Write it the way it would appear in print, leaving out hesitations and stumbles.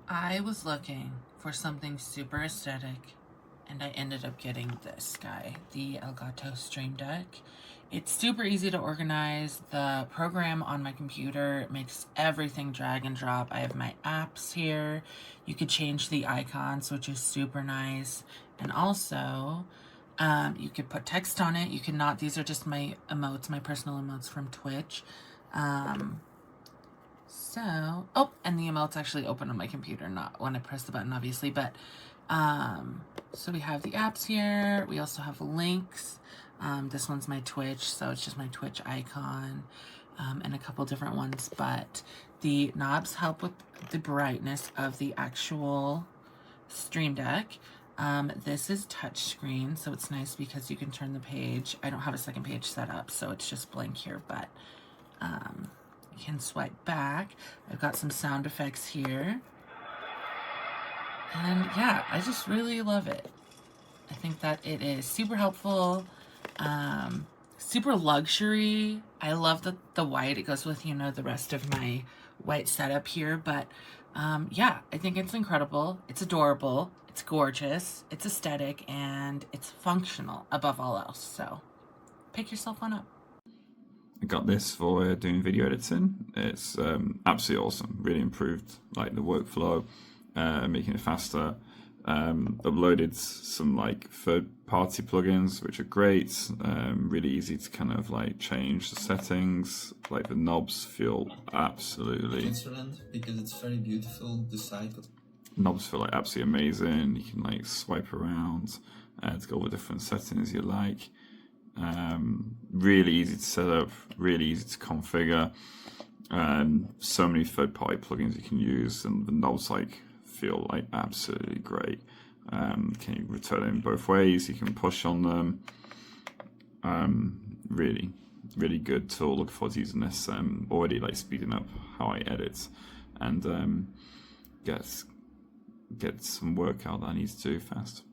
I was looking for something super aesthetic, and I ended up getting this guy, the Elgato Stream Deck. It's super easy to organize. The program on my computer makes everything drag and drop. I have my apps here. You could change the icons, which is super nice. And also, you could put text on it. You cannot, these are just my emotes, my personal emotes from Twitch. Oh, and the emotes actually open on my computer, not when I press the button, obviously, but, so we have the apps here. We also have links. This one's my Twitch, so it's just my Twitch icon, and a couple different ones, but the knobs help with the brightness of the actual Stream Deck. This is touchscreen, so it's nice because you can turn the page. I don't have a second page set up, so it's just blank here, but, you can swipe back. I've got some sound effects here. And yeah, I just really love it. I think that it is super helpful, super luxury. I love the white. It goes with, you know, the rest of my white setup here. But yeah, I think it's incredible. It's adorable. It's gorgeous. It's aesthetic. And it's functional above all else. So pick yourself one up. I got this for doing video editing. It's absolutely awesome. Really improved like the workflow, making it faster. Uploaded some like third-party plugins, which are great. Really easy to kind of like change the settings. Like the knobs feel absolutely excellent because it's very beautiful. The cycle. Knobs feel like absolutely amazing. You can like swipe around to go with different settings you like. Really easy to set up, really easy to configure. So many third-party plugins you can use, and the knobs like feel like absolutely great. Can you return them both ways? You can push on them. Really good tool. Look forward to using this. Already like speeding up how I edit and get some work out that I need to do fast.